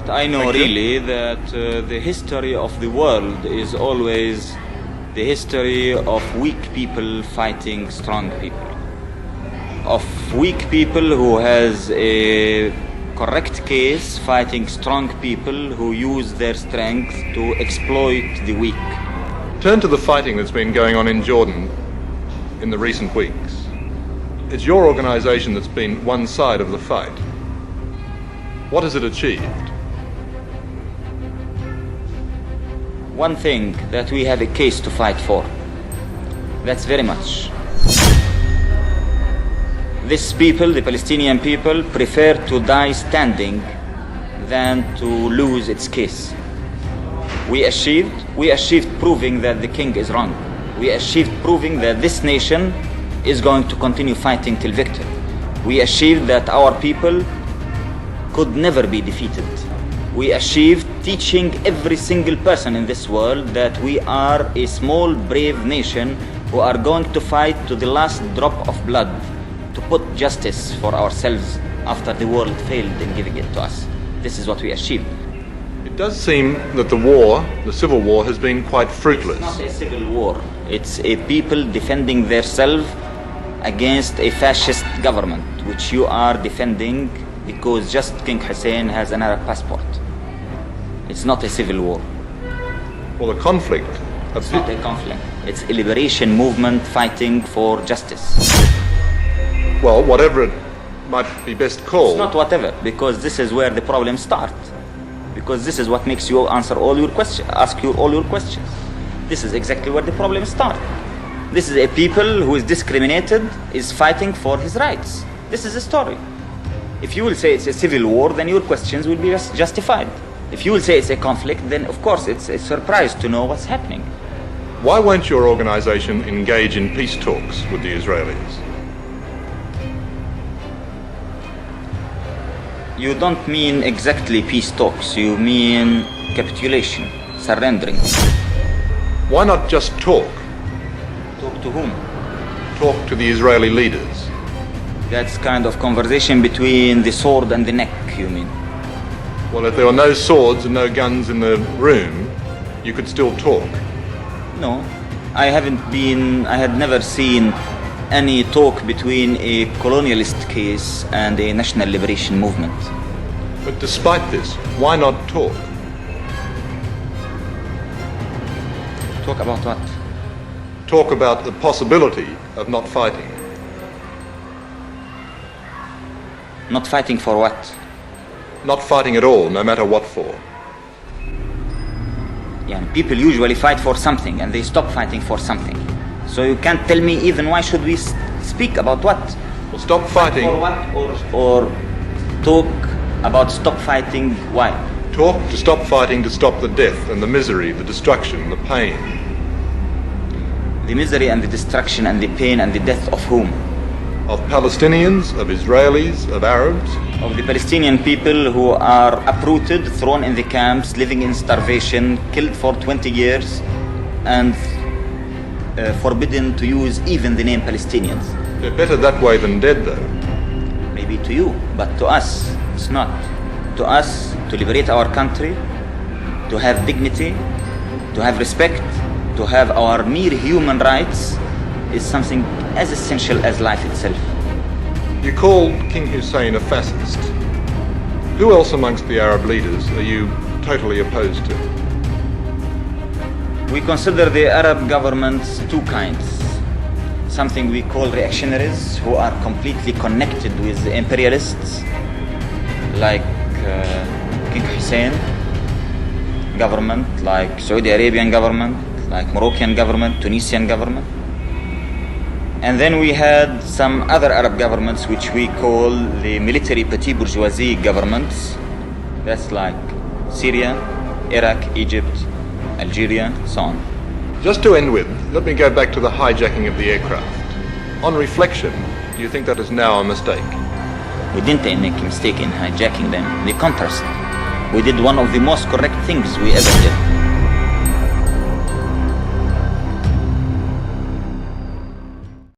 What I know really that the history of the world is always the history of weak people fighting strong people. Of weak people who has a correct case fighting strong people who use their strength to exploit the weak. Turn to the fighting that's been going on in Jordan in the recent weeks. It's your organization that's been one side of the fight. What has it achieved? One thing, that we have a case to fight for. That's very much. These people, the Palestinian people, prefer to die standing than to lose its case. We achieved proving that the king is wrong. We achieved proving that this nation is going to continue fighting till victory. We achieved that our people could never be defeated. We achieved teaching every single person in this world that we are a small, brave nation who are going to fight to the last drop of blood to put justice for ourselves after the world failed in giving it to us. This is what we achieved. It does seem that the war, the civil war, has been quite fruitless. It's not a civil war. It's a people defending themselves against a fascist government, which you are defending because just King Hussein has an Arab passport. It's not a civil war. Well, the conflict... It's not a conflict. It's a liberation movement fighting for justice. Well, whatever it might be best called... It's not whatever, because this is where the problems start. Because this is what makes you ask you all your questions. This is exactly where the problems start. This is a people who is discriminated, is fighting for his rights. This is the story. If you will say it's a civil war, then your questions will be justified. If you will say it's a conflict, then of course it's a surprise to know what's happening. Why won't your organization engage in peace talks with the Israelis? You don't mean exactly peace talks, you mean capitulation, surrendering. Why not just talk? Talk to whom? Talk to the Israeli leaders. That's kind of conversation between the sword and the neck, you mean? Well, if there were no swords and no guns in the room, you could still talk. No, I had never seen any talk between a colonialist case and a national liberation movement. But despite this, why not talk? Talk about what? Talk about the possibility of not fighting. Not fighting for what? Not fighting at all, no matter what for. Yeah, people usually fight for something and they stop fighting for something. So you can't tell me even why should we speak about what? Well, stop fighting. For what? Or talk about stop fighting, why? Talk to stop fighting, to stop the death and the misery, the destruction, the pain. The misery and the destruction and the pain and the death of whom? Of Palestinians, of Israelis, of Arabs. Of the Palestinian people who are uprooted, thrown in the camps, living in starvation, killed for 20 years, and forbidden to use even the name Palestinians. They're better that way than dead, though. Maybe to you, but to us, it's not. To us, to liberate our country, to have dignity, to have respect, to have our mere human rights, is something as essential as life itself. You called King Hussein a fascist. Who else amongst the Arab leaders are you totally opposed to? We consider the Arab governments two kinds. Something we call reactionaries, who are completely connected with the imperialists, like King Hussein government, like Saudi Arabian government, like Moroccan government, Tunisian government. And then we had some other Arab governments which we call the military petit bourgeoisie governments. That's like Syria, Iraq, Egypt, Algeria, so on. Just to end with, let me go back to the hijacking of the aircraft. On reflection, do you think that is now a mistake? We didn't make a mistake in hijacking them. The contrast. We did one of the most correct things we ever did.